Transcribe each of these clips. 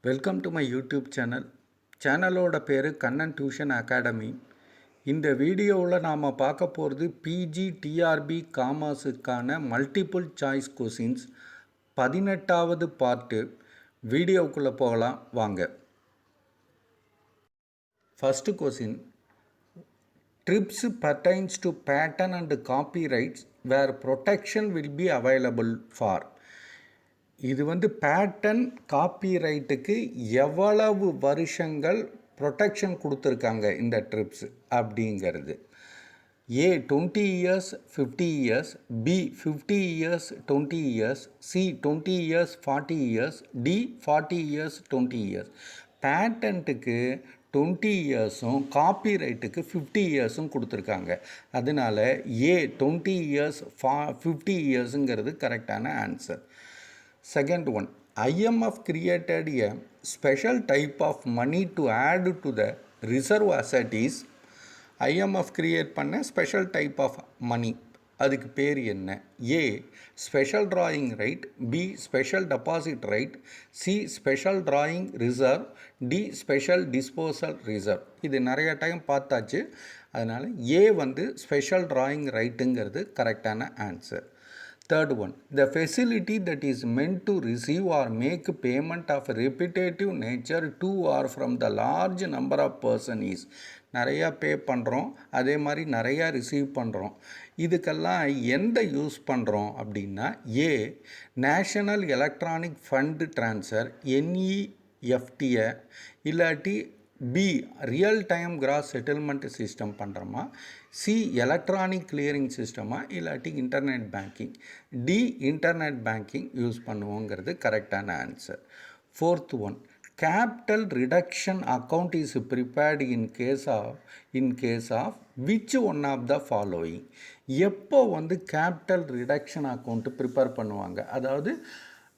Welcome to my YouTube சேனலோட பேர் Kannan tuition academy. இந்த வீடியோவில் நாம் பார்க்க போகிறது பிஜி டிஆர்பி காமர்ஸுக்கான மல்டிபிள் சாய்ஸ் கொஷின்ஸ் 18வது பார்ட்டு. வீடியோக்குள்ளே போகலாம் வாங்க. First question, TRIPS pertains to patent and copyrights where protection will be available for. இது பேட்டன் காப்பிரைட்டுக்கு எவ்வளவு வருஷங்கள் ப்ரொடெக்ஷன் கொடுத்துருக்காங்க இந்த ட்ரிப்ஸ் அப்படிங்கிறது. A 20 years 50 years, B 50 years 20 years, C 20 years 40 years, D 40 years 20 years. பேட்டன்ட்டுக்கு 20 இயர்ஸும் காப்பிரைட்டுக்கு 50 இயர்ஸும் கொடுத்துருக்காங்க. அதனால் ஏ 20 இயர்ஸ் 50 இயர்ஸுங்கிறது கரெக்டான answer. Second one, IMF created a special type of money to add to the reserve asset is. IMF create பண்ண special type of money, அதுக்கு பேர் என்ன? A special drawing right, B special deposit right, C special drawing reserve, D special disposal reserve. இது நிறைய time பார்த்தாச்சு. அதனால் A special drawing rightங்கிறது கரெக்டான answer. Third one, the facility that is meant to receive or make payment of repetitive nature to or from the large number of person is. நிறையா பே பண்ணுறோம், அதே மாதிரி நிறையா ரிசீவ் பண்ணுறோம். இதுக்கெல்லாம் எந்த யூஸ் பண்ணுறோம் அப்படின்னா, A national electronic fund transfer NEFT-ஐ, இல்லாட்டி B real time gross settlement system பண்ணுறோமா, சி எலக்ட்ரானிக் கிளியரிங் சிஸ்டமா, இல்லாட்டி internet banking. D internet banking use பண்ணுவோங்கிறது கரெக்டான answer. Fourth one, capital reduction account is prepared in case of which one of the following. எப்போ capital reduction account prepare பண்ணுவாங்க? அதாவது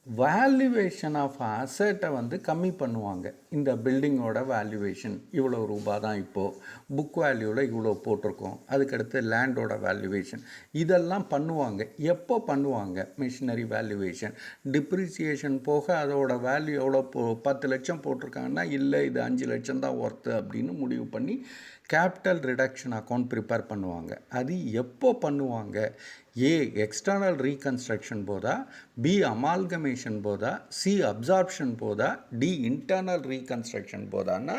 valuation of அசட்டை கம்மி பண்ணுவாங்க. இந்த பில்டிங்கோட வேல்யூவேஷன் இவ்வளோ ரூபா தான், இப்போது புக் வேல்யூவில் இவ்வளோ போட்டிருக்கோம், அதுக்கடுத்து லேண்டோட வேல்யூவேஷன் இதெல்லாம் பண்ணுவாங்க. எப்போ பண்ணுவாங்க? மிஷினரி வேல்யூவேஷன் டிப்ரிசியேஷன் போக அதோட வேல்யூ எவ்வளோ 10 லட்சம் போட்டிருக்காங்கன்னா, இல்லை இது 5 லட்சம் தான் ஒர்த்து அப்படின்னு முடிவு பண்ணி கேபிட்டல் ரிடக்ஷன் அக்கௌண்ட் ப்ரிப்பேர் பண்ணுவாங்க. அது எப்போ பண்ணுவாங்க? ஏ எக்ஸ்டர்னல் ரீகன்ஸ்ட்ரக்ஷன் போதா, பி அமால்கமேஷன் போதா, சி அப்சார்ப்ஷன் போதா, டி இன்டர்னல் ரீகன்ஸ்ட்ரக்ஷன் போதான்னா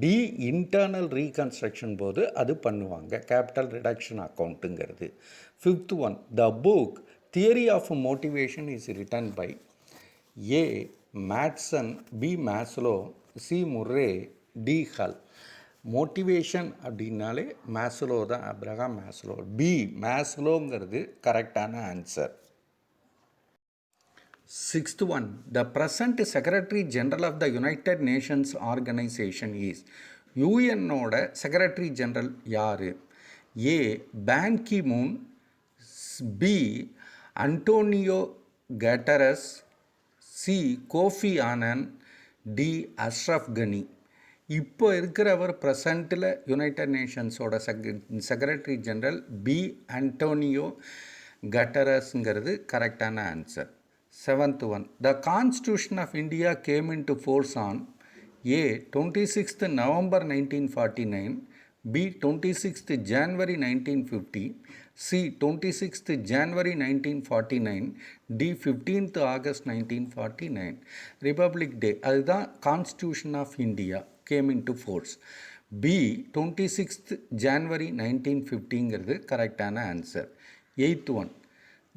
டி இன்டர்னல் ரீகன்ஸ்ட்ரக்ஷன் போது அது பண்ணுவாங்க கேபிட்டல் ரிடக்ஷன் அக்கௌண்ட்டுங்கிறது. Fifth one, the book theory of motivation is written by A Matson, B Maslow, C Murray, D Hull. Motivation அப்படின்னாலே Maslow தான், Abraham Maslow. B மேஸ்லோங்கிறது கரெக்டான answer. Sixth one, the present secretary general of the united nations organisation is. யூஎன்னோட secretary general யார்? A Ban Ki Moon, B Antonio Guterres, C Kofi Annan, D Ashraf Ghani. இப்போ இருக்கிறவர் ப்ரெசண்ட்டில் united நேஷன்ஸோட secretary general B Antonio கட்டரஸ்ங்கிறது கரெக்டான answer. Seventh one, the constitution of India came into force on A 26th November 1949, B 26th January 1950, C 26th January 1949, D 15th August 1949. Republic day அதுதான் constitution of India came into force. B 26th January 1950ங்கிறது கரெக்டான answer. Eighth one,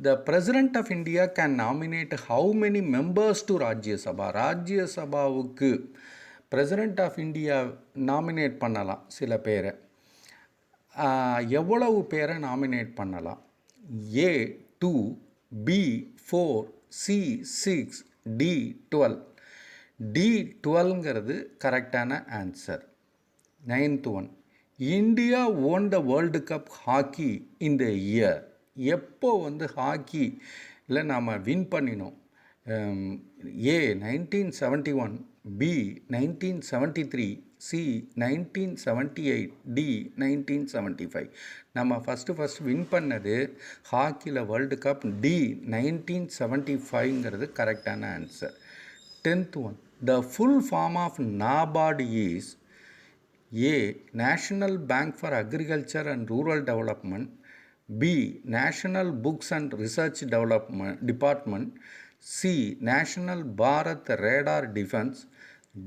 the president of India can nominate how many members to Rajya Sabha. ராஜ்யசபாவுக்கு president of India nominate பண்ணலாம் சில பேரை. எவ்வளவு பேரை nominate பண்ணலாம்? A 2, B 4, C 6, D 12. D 12ங்கிறது கரெக்டான answer. Ninth one, India won the world cup hockey in the year. எப்போ ஹாக்கியில் நாம் வின் பண்ணினோம்? A 1971, B 1973, C 1978, D 1975. நம்ம ஃபஸ்ட்டு வின் பண்ணது ஹாக்கியில் வேர்ல்டு கப் டி 1975ங்கிறது கரெக்டான answer. 10th one, the full form of NABARD is A. National Bank for Agriculture and Rural Development, B. National Books and Research Department, C. National Bharat Radar Defense,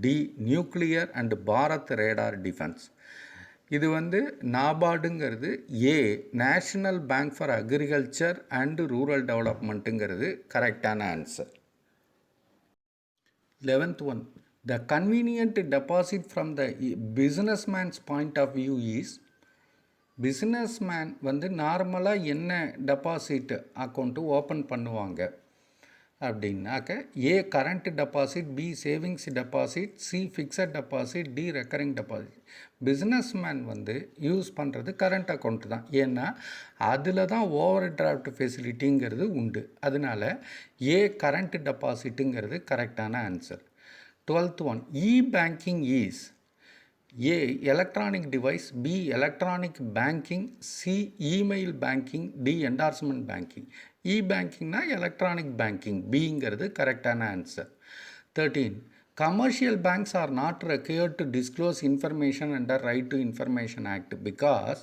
D. Nuclear and Bharat Radar Defense. இது வந்து நாபார்டுங்கிறது A national bank for agriculture and rural டெவலப்மெண்ட்டுங்கிறது கரெக்டான answer. 11th one, the convenient deposit from the businessman's point of view is, businessman வந்து நார்மலாக என்ன deposit account open பண்ணுவாங்க அப்படின்னாக்க A current deposit, B savings deposit, C fixed deposit, D recurring deposit. Businessman வந்து use பண்ணுறது current account தான். ஏன்னா அதில் தான் ஓவர் டிராஃப்ட் ஃபெசிலிட்டிங்கிறது உண்டு. அதனால் ஏ கரண்ட் டெபாசிட்டுங்கிறது கரெக்டான answer. 12th one, e-banking is A. Electronic device, B. Electronic banking, C. Email banking, D. Endorsement banking. E-bankingனா electronic banking, Bங்கிறது கரெக்டான answer. 13. Commercial banks are not required to disclose information under Right to Information Act because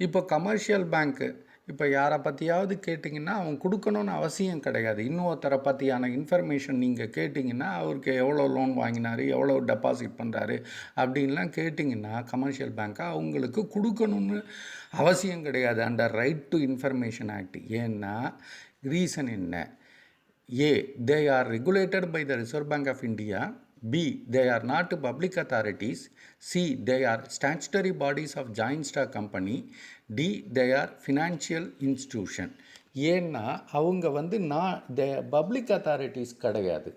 இப்போ commercial பேங்க்கு இப்போ யாரை பற்றியாவது கேட்டிங்கன்னா அவன் கொடுக்கணுன்னு அவசியம் கிடையாது. இன்னொருத்தரை பற்றியான இன்ஃபர்மேஷன் நீங்கள் கேட்டிங்கன்னா அவருக்கு எவ்வளோ லோன் வாங்கினார், எவ்வளோ டெபாசிட் பண்ணுறாரு அப்படின்லாம் கேட்டிங்கன்னா கமர்ஷியல் பேங்க்கை அவங்களுக்கு கொடுக்கணுன்னு அவசியம் கிடையாது under right to information act. ஏன்னா ரீசன் என்ன? A. They are regulated by the reserve bank of India, B. They are not public authorities, C. They are statutory bodies of joint stock company, D. They are financial institution. ஏன்னா அவங்க வந்து public authorities கிடையாது,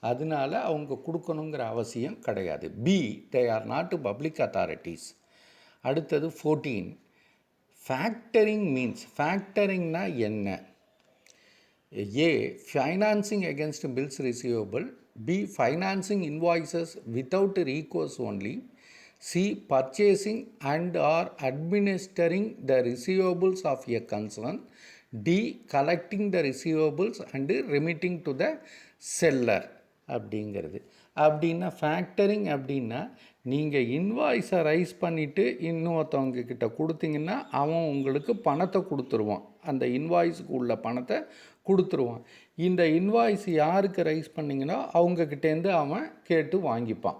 அதனால அவங்க கொடுக்கணுங்கிற அவசியம் கிடையாது. B. They are not public authorities. அடுத்தது 14. Factoring means, factoringனா என்ன? A. Financing against bills receivable, B. Financing invoices without recourse only, C. Purchasing and or administering the receivables of a concern, D. Collecting the receivables and remitting to the seller. அப்படிங்கிறது அப்படின்னா factoring அப்படின்னா நீங்கள் இன்வாய்ஸை rice பண்ணிவிட்டு இன்னொருத்தவங்க கிட்ட கொடுத்தீங்கன்னா அவன் உங்களுக்கு பணத்தை கொடுத்துருவான், அந்த இன்வாய்ஸுக்கு உள்ள பணத்தை கொடுத்துருவான். இந்த இன்வாய்ஸ் யாருக்கு ரைஸ் பண்ணிங்கன்னா அவங்கக்கிட்டேருந்து அவன் கேட்டு வாங்கிப்பான்,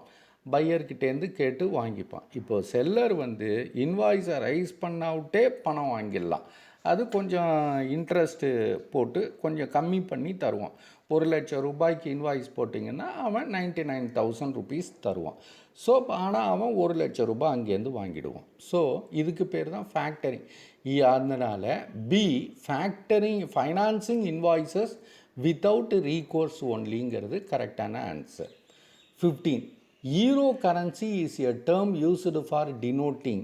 பையர்கிட்டேருந்து கேட்டு வாங்கிப்பான். இப்போது செல்லர் வந்து இன்வாய்ஸை ரைஸ் பண்ணாவிட்டே பணம் வாங்கிடலாம். அது கொஞ்சம் இன்ட்ரெஸ்ட்டு போட்டு கொஞ்சம் கம்மி பண்ணி தருவான். 1,00,000 ரூபாய்க்கு இன்வாய்ஸ் போட்டிங்கன்னா அவன் 99,000 rupees தருவான். ஸோ ஆனால் அவன் 1,00,000 ரூபாய் அங்கேருந்து வாங்கிடுவான். ஸோ இதுக்கு பேர் தான் ஃபேக்டரிங். அதனால் B factoring financing invoices without recourse ஒன்லிங்கிறது கரெக்டான answer. 15. Euro currency is a term used for denoting.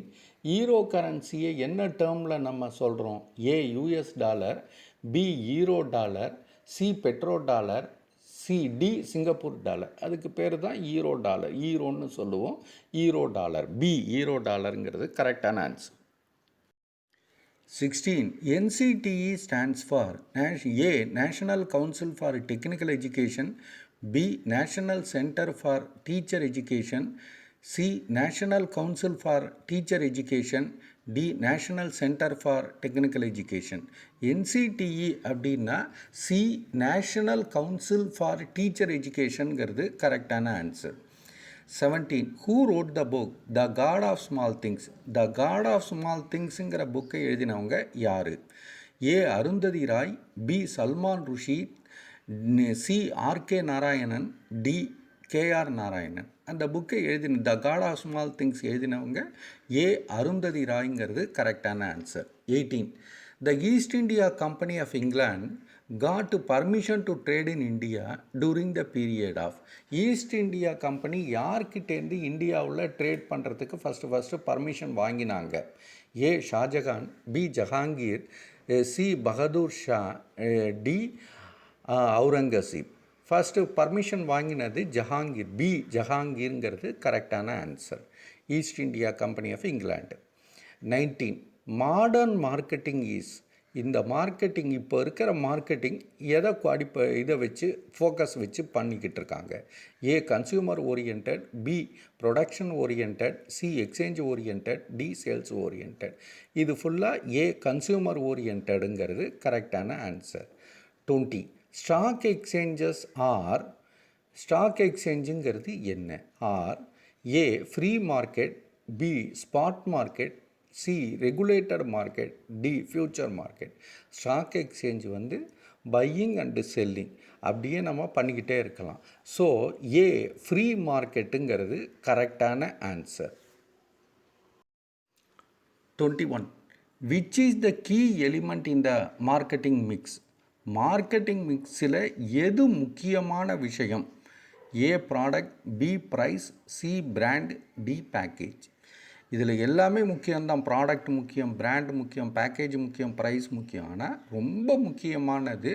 Euro கரன்சியை என்ன டேர்மில் நம்ம சொல்கிறோம்? A US dollar, B euro dollar, C petro dollar, C D Singapore dollar. அதுக்கு பேர் தான் ஈரோ டாலர், ஈரோன்னு சொல்லுவோம், ஈரோ டாலர். பி ஈரோ டாலருங்கிறது கரெக்டான answer. 16. NCTE stands for A. National Council for Technical Education, B. National Center for Teacher Education, C. National Council for Teacher Education, D. National Center for Technical Education. NCTE அப்படின்னா C. National Council for Teacher Educationங்கிறது கரெக்டான answer. 17. Who wrote the book The God of Small Things? The God of Small Thingsங்கிற புக்கை எழுதினவங்க யார்? A Arundhati Roy, B Salman Rushdie, C R K Narayanan, D K R Narayanan. அந்த புக்கை எழுதின the God of Small Things எழுதினவங்க ஏ அருந்ததி ராய்ங்கிறது கரெக்டான answer. 18. The East India Company of England got permission to trade in India during the period of. East India Company யார்கிட்டேருந்து இந்தியாவில் trade பண்ணுறதுக்கு first permission வாங்கினாங்க? A Shah Jahan, B Jahangir, C Bahadur Shah, D Aurangzeb. First permission வாங்கினது Jahangir, B ஜஹாங்கீருங்கிறது கரெக்டான answer. East India Company of England. 19. Modern marketing is இந்த marketing இப்போ இருக்கிற மார்க்கெட்டிங் எதை இதை வச்சு ஃபோக்கஸ் வச்சு பண்ணிக்கிட்டு இருக்காங்க? A consumer orient, B production orient, C exchange orient, D sales orient. இது ஃபுல்லாக ஏ கன்சியூமர் ஓரியன்ட்டுங்கிறது கரெக்டான answer. 20 stock exchanges are, stock எக்ஸ்சேஞ்சுங்கிறது என்ன? Are A free market, B spot market, C regulated market, D future market. Stock exchange வந்து buying and selling அப்படியே நம்ம பண்ணிக்கிட்டே இருக்கலாம். ஸோ ஏ ஃப்ரீ மார்க்கெட்டுங்கிறது கரெக்டான answer. 21 which is the key element in the marketing mix? Marketing மிக்ஸில் எது முக்கியமான விஷயம்? A product, B price, C brand, D package. இதில் எல்லாமே முக்கியம்தான். ப்ராடக்ட் முக்கியம், பிராண்ட் முக்கியம், பேக்கேஜ் முக்கியம், ப்ரைஸ் முக்கியம். ஆனால் ரொம்ப முக்கியமானது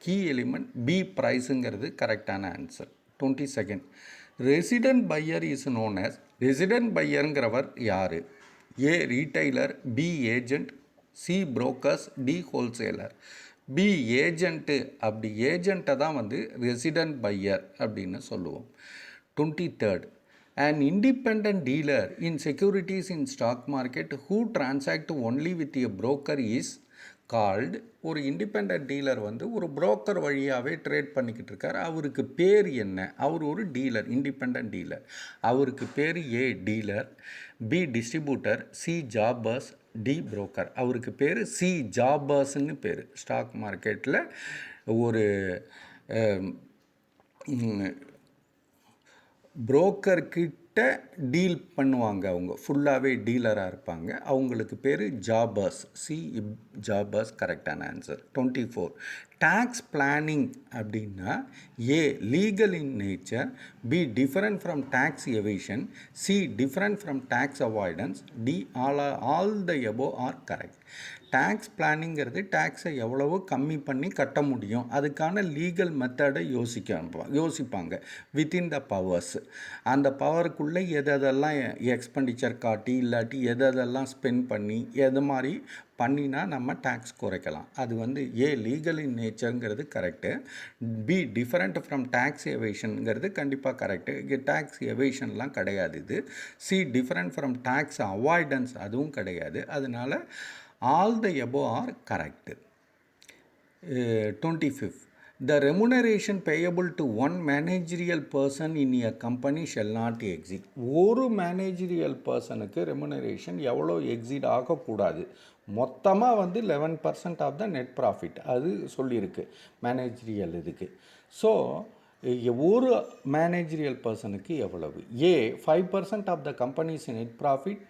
கீ எலிமெண்ட் பி ப்ரைஸுங்கிறது கரெக்டான answer. 22 resident buyer is known as, resident பையருங்கிறவர் யார்? A retailer, B agent, C brokers, D wholesaler. B agent. அப்படி ஏஜெண்ட்டை தான் வந்து ரெசிடென்ட் பையர் அப்படின்னு சொல்லுவோம். 23 an independent dealer in securities in stock market who transact only with a broker is called. ஒரு independent dealer வந்து ஒரு புரோக்கர் வழியாகவே ட்ரேட் பண்ணிக்கிட்டு இருக்கார். அவருக்கு பேர் என்ன? அவர் ஒரு டீலர், இண்டிபெண்ட் டீலர். அவருக்கு பேர் A dealer, B distributor, C jobbers, D broker. அவருக்கு பேர் சி ஜாபர்ஸ்ன்னு பேர். ஸ்டாக் மார்க்கெட்டில் ஒரு புரோக்கர்கிட்ட டீல் பண்ணுவாங்க. அவங்க ஃபுல்லாகவே டீலராக இருப்பாங்க. அவங்களுக்கு பேர் ஜாபர்ஸ். சி ஜாபர்ஸ் கரெக்டான ஆன்சர். 24 டேக்ஸ் பிளானிங் அப்படின்னா A legal in nature, B different from tax evasion, C different from tax avoidance, D all the above are correct. Tax பிளானிங்கிறது டேக்ஸை எவ்வளவோ கம்மி பண்ணி கட்ட முடியும், அதுக்கான லீகல் மெத்தடை யோசிப்பாங்க வித்தின் த பவர்ஸ். அந்த பவருக்குள்ளே எதெல்லாம் எக்ஸ்பெண்டிச்சர் காட்டி இல்லாட்டி எதெல்லாம் ஸ்பெண்ட் பண்ணி எது மாதிரி பண்ணினா நம்ம டேக்ஸ் குறைக்கலாம். அது வந்து ஏ லீகல் இன் நேச்சருங்கிறது correct. B different from tax எவேஷனுங்கிறது கண்டிப்பாக கரெக்டு. டேக்ஸ் எவேஷன்லாம் கிடையாது இது. C different from tax avoidance, அதுவும் கிடையாது. அதனால் all the above are correct. 25 the remuneration payable to one managerial person in a company shall not exceed. ஒரு மேனேஜரியல் பர்சனுக்கு ரெமுனரேஷன் எவ்வளோ எக்ஸீட் ஆகக்கூடாது. மொத்தமாக வந்து 11% ஆஃப் த நெட் ப்ராஃபிட் அது சொல்லியிருக்கு மேனேஜரியல் இதுக்கு. ஸோ ஒரு மேனேஜரியல் பர்சனுக்கு எவ்வளவு? A 5% of the company's net profit,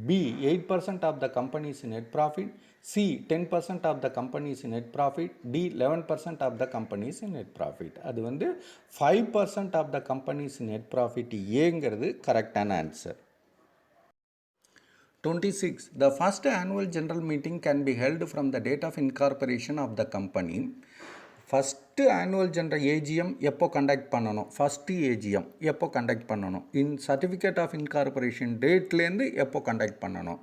B 8% of the company's net profit, C 10% of the company's net profit, D 11% of the company's net profit. அது வந்து 5% of the company's net profit ஏங்கிறது கரெக்டான answer. 26 the first annual general meeting can be held from the date of incorporation of the company. First annual general AGM எப்போ conduct பண்ணணும்? First AGM எப்போ conduct பண்ணணும்? Certificate of incorporation டேட்லேருந்து எப்போ conduct பண்ணணும்?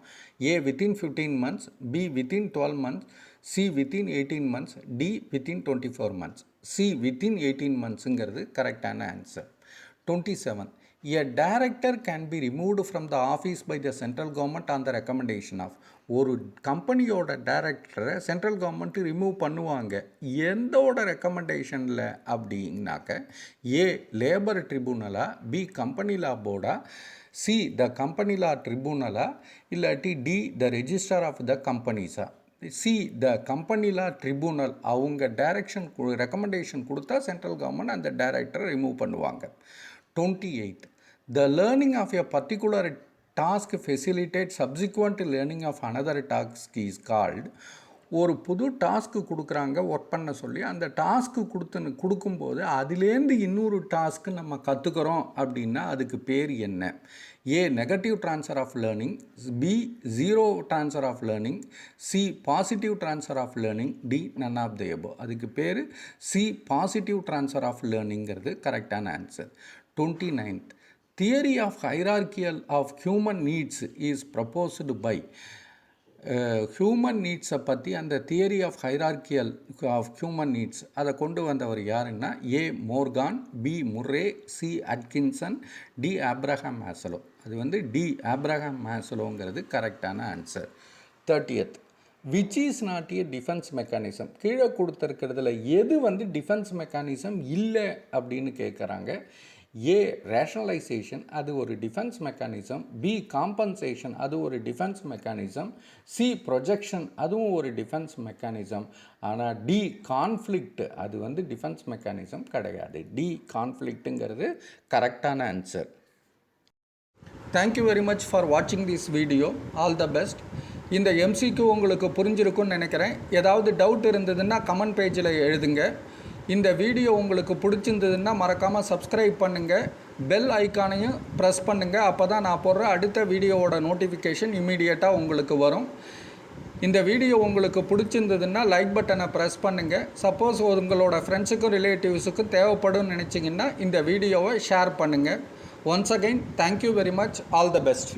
A within 15 months, B within 12 months, C within 18 months, D within 24 months. C within 18 monthsங்கிறது கரெக்டான answer. 27 a director can be removed from the office by the central government on the recommendation of. ஒரு கம்பெனியோட டைரக்டரை central government remove பண்ணுவாங்க. எந்தோட ரெக்கமெண்டேஷனில் அப்படின்னாக்க A labour ட்ரிபுனலா, B company law போர்டா, சி த கம்பெனி லா ட்ரிபுனலா, இல்லாட்டி D the register of the கம்பெனிஸா. C the company law tribunal அவங்க டைரக்ஷன் ரெக்கமெண்டேஷன் கொடுத்தா சென்ட்ரல் கவர்மெண்ட் அந்த டைரக்டரை ரிமூவ் பண்ணுவாங்க. 28 the learning of a particular task facilitates subsequent learning of another task is called. ஒரு புது டாஸ்க்கு கொடுக்குறாங்க ஒர்க் பண்ண சொல்லி, அந்த டாஸ்க்கு கொடுக்கும்போது அதுலேருந்து இன்னொரு டாஸ்க்கு நம்ம கற்றுக்கிறோம் அப்படின்னா அதுக்கு பேர் என்ன? A negative transfer of learning, B zero transfer of learning, C positive transfer of learning, D none of the above. அதுக்கு பேர் சி பாசிட்டிவ் ட்ரான்ஸ்ஃபர் ஆஃப் லேர்னிங்கிறது கரெக்டான answer. 29th theory of hierarchy of human needs is proposed by. Human நீட்ஸை பற்றி அந்த theory of hierarchical of human needs அதை கொண்டு வந்தவர் யாருன்னா A Morgan, B Murray, C Atkinson, D Abraham Maslow. அது வந்து டி ஆப்ரஹாம் மேஸ்லோங்கிறது கரெக்டான answer. 30th, which is not a defence mechanism. கீழே கொடுத்துருக்கிறதுல எது வந்து டிஃபென்ஸ் மெக்கானிசம் இல்லை அப்படின்னு கேட்குறாங்க. ஏ ரேஷனலைசேஷன், அது ஒரு டிஃபென்ஸ் மெக்கானிசம். பி காம்பன்சேஷன், அது ஒரு டிஃபென்ஸ் மெக்கானிசம். சி ப்ரொஜெக்ஷன், அதுவும் ஒரு டிஃபென்ஸ் மெக்கானிசம். ஆனால் டி கான்ஃப்ளிக்ட், அது வந்து டிஃபென்ஸ் மெக்கானிசம் கிடையாது. டி கான்ஃப்ளிக்ட்டுங்கிறது கரெக்டான answer. Thank you very much for வாட்சிங் this video. All the best. இந்த எம்சிக்கு உங்களுக்கு புரிஞ்சிருக்குன்னு நினைக்கிறேன். ஏதாவது டவுட் இருந்ததுன்னா கமெண்ட் பேஜில் எழுதுங்க. இந்த வீடியோ உங்களுக்கு பிடிச்சிருந்ததுன்னா மறக்காமல் சப்ஸ்கிரைப் பண்ணுங்கள், பெல் ஐக்கானையும் ப்ரெஸ் பண்ணுங்கள். அப்போ தான் நான் போடுற அடுத்த வீடியோவோட நோட்டிஃபிகேஷன் இம்மீடியட்டாக உங்களுக்கு வரும். இந்த வீடியோ உங்களுக்கு பிடிச்சிருந்ததுன்னா லைக் பட்டனை ப்ரெஸ் பண்ணுங்கள். சப்போஸ் உங்களோட ஃப்ரெண்ட்ஸுக்கும் ரிலேட்டிவ்ஸுக்கும் தேவைப்படும் நினச்சிங்கன்னா இந்த வீடியோவை ஷேர் பண்ணுங்கள். Once again thank you very much. All the best.